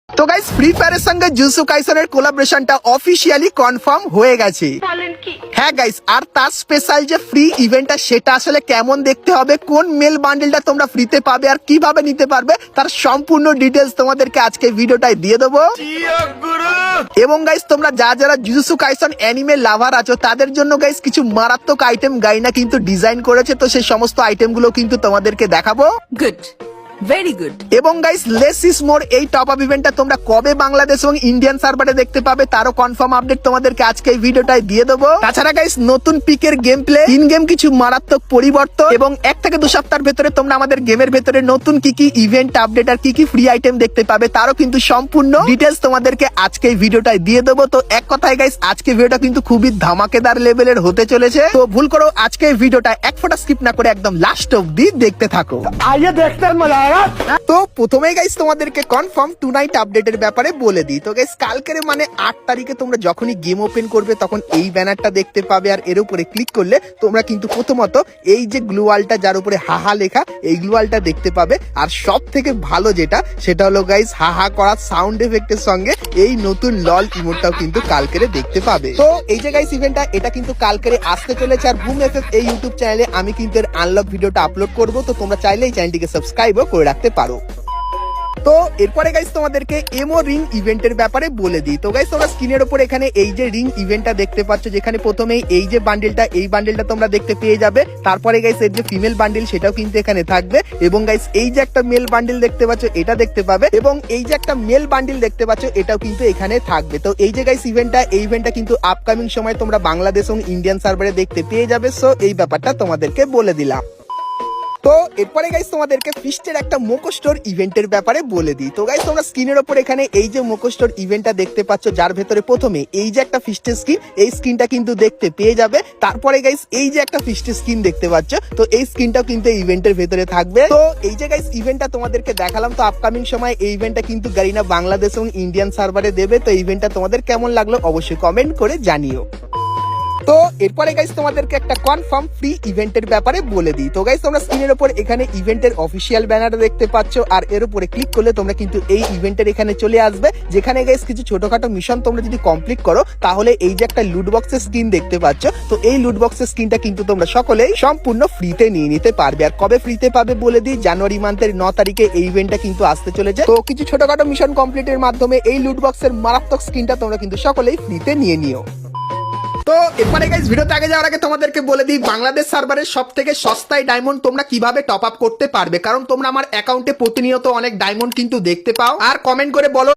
তো guys free ফায়ারের সঙ্গে জুজুৎসু কাইসেনের কোলাবোরেশনটা অফিশিয়ালি কনফার্ম হয়ে গেছে। হ্যাঁ গাইস, আর তার স্পেশাল যে ফ্রি ইভেন্টটা সেটা আসলে কেমন দেখতে হবে, কোন মেল বান্ডেলটা তোমরা ফ্রিতে পাবে আর কিভাবে নিতে পারবে তার সম্পূর্ণ ডিটেলস তোমাদেরকে আজকে ভিডিওটায় দিয়ে দেবো। এবং গাইস তোমরা যারা জুজুৎসু কাইসেন অ্যানিমে লাভার আছো তাদের জন্য গাইস কিছু মারাত্মক আইটেম গাইনা কিন্তু ডিজাইন করেছে, তো সেই সমস্ত আইটেম গুলো কিন্তু তোমাদেরকে দেখাবো। Good, very good. এবং গাইস লেস ইজ মোর এই টপ আপ ইভেন্টটা তোমরা কবে বাংলাদেশ এবং ইন্ডিয়ান সার্ভারে দেখতে পাবে তারও কনফার্ম আপডেট তোমাদেরকে আজকে এই ভিডিওটায় দিয়ে দেবো। তাছাড়া গাইস নতুন পিকের গেম প্লে, ইন গেম কিছু মারাত্মক পরিবর্তন এবং 1 থেকে 2 সপ্তাহের ভেতরে তোমরা আমাদের গেমের ভেতরে নতুন কি কি ইভেন্ট আপডেট আর কি কি ফ্রি আইটেম দেখতে পাবে তারও কিন্তু সম্পূর্ণ ডিটেলস তোমাদেরকে আজকে এই ভিডিওটায় দিয়ে দেবো। তো এক কথায় গাইস আজকে ভিডিওটা কিন্তু খুবই ধামাকেদার লেভেলের হতে চলেছে, তো ভুল করো আজকে এই ভিডিওটা এক ফোঁটা স্কিপ না করে একদম লাস্ট অবধি দেখতে থাকো। आइए देखते हैं मजा आएगा। তো প্রথমেই গাইস তোমাদেরকে কনফার্ম টু নাইট আপডেটের ব্যাপারে বলে দিই। তো গাইস কালকের মানে 8 তারিখে তোমরা যখনই গেম ওপেন করবে তখন এই ব্যানারটা দেখতে পাবে, আর এর উপরে ক্লিক করলে তোমরা কিন্তু প্রথমত এই যে গ্লুয়ালটা যার উপরে হাহা লেখা এই গ্লুয়ালটা দেখতে পাবে, আর সব থেকে ভালো যেটা সেটা হলো গাইস হাহা করা সাউন্ড এফেক্টের সঙ্গে এই নতুন লল ইমোটটাও কিন্তু কালকেরে দেখতে পাবে। তো এই যে গাইস ইভেন্টটা এটা কিন্তু কালকেরে আসতে চলেছে, আর বুম এফএফ এই ইউটিউব চ্যানেলে আমি কিন্তু এর আনলক ভিডিওটা আপলোড করব, তো তোমরা চাইলে এই চ্যানেলটিকে সাবস্ক্রাইবও করে রাখতে পারো। তো এরপরে গাইস তোমাদেরকে এমও রিং ইভেন্টের ব্যাপারে বলে দিই। তো গাইস তোমরা স্ক্রিনের উপর এখানে এই যে রিং ইভেন্টটা দেখতে পাচ্ছ, যেখানে প্রথমেই এই যে বান্ডেলটা এই বান্ডেলটা তোমরা দেখতে পেয়ে যাবে। তারপরে গাইস এর যে ফিমেল বান্ডেল সেটাও কিন্তু এখানে থাকবে, এবং গাইস এই যে একটা মেল বান্ডেল দেখতে পাচ্ছ এটা দেখতে পাবে, এবং এই যে একটা মেল বান্ডেল দেখতে পাচ্ছ এটাও কিন্তু এখানে থাকবে। তো এই যে গাইস ইভেন্টটা কিন্তু আপকামিং সময় তোমরা বাংলাদেশ এবং ইন্ডিয়ান সার্ভারে দেখতে পেয়ে যাবে। সো এই ব্যাপারটা তোমাদেরকে বলে দিলাম। তো এরপরে গাইস তোমাদেরকে ফিস্টের একটা মোকো স্টোর ইভেন্টের ব্যাপারে বলে দিই। তো গাইস তোমরা স্ক্রিনের উপর এখানে এই যে মোকো স্টোর ইভেন্টটা দেখতে পাচ্ছ, যার ভেতরে প্রথমে এই যে একটা ফিস্টের স্কিন এই স্কিনটা কিন্তু দেখতে পেয়ে যাবে। তারপরে গাইস এই যে একটা ফিস্টের স্কিন দেখতে পাচ্ছ, তো এই স্কিনটাও কিন্তু এই ইভেন্টের ভেতরে থাকবে। তো এই যে গাইস ইভেন্টটা তোমাদেরকে দেখালাম, তো আপকামিং সময় এই ইভেন্টটা কিন্তু গারিনা বাংলাদেশ এবং ইন্ডিয়ান সার্ভারে দেবে। তো ইভেন্টটা তোমাদের কেমন লাগলো অবশ্যই কমেন্ট করে জানিও। তো এরপরে গাইস তোমাদেরকে একটা কনফার্ম ফ্রি ইভেন্টের ব্যাপারে বলে দিই। তো গাইস তোমরা স্ক্রিনের উপর এখানে ইভেন্টের অফিসিয়াল ব্যানার দেখতে পাচ্ছ, আর এর উপরে ক্লিক করলে তোমরা কিন্তু এই ইভেন্টের এখানে চলে আসবে, যেখানে গাইস কিছু ছোটখাটো মিশন তোমরা যদি কমপ্লিট করো তাহলে এই যে একটা লুট বক্সের স্কিন দেখতে পাচ্ছ, তো এই লুট বক্সের স্কিনটা কিন্তু তোমরা সকলেই সম্পূর্ণ ফ্রিতে নিয়ে নিতে পারবে। আর কবে ফ্রিতে পাবে বলে দিই, জানুয়ারি মান্থের 9 তারিখে এই ইভেন্টটা কিন্তু আসতে চলেছে। তো কিছু ছোটখাটো মিশন কমপ্লিটের মাধ্যমে এই লুট বক্সের মারাত্মক স্কিনটা তোমরা কিন্তু সকলেই ফ্রিতে নিয়ে নিও। তো এরপরে গাইস ভিডিওতে আগে যাওয়ার আগে তোমাদেরকে বলে দিই বাংলাদেশ সার্ভারের সব থেকে সস্তায় ডায়মন্ড তোমরা কিভাবে টপ আপ করতে পারবে, কারণ তোমরা আমার অ্যাকাউন্টে প্রতিনিয়ত অনেক ডায়মন্ড কিন্তু দেখতে পাও, আর কমেন্ট করে বলো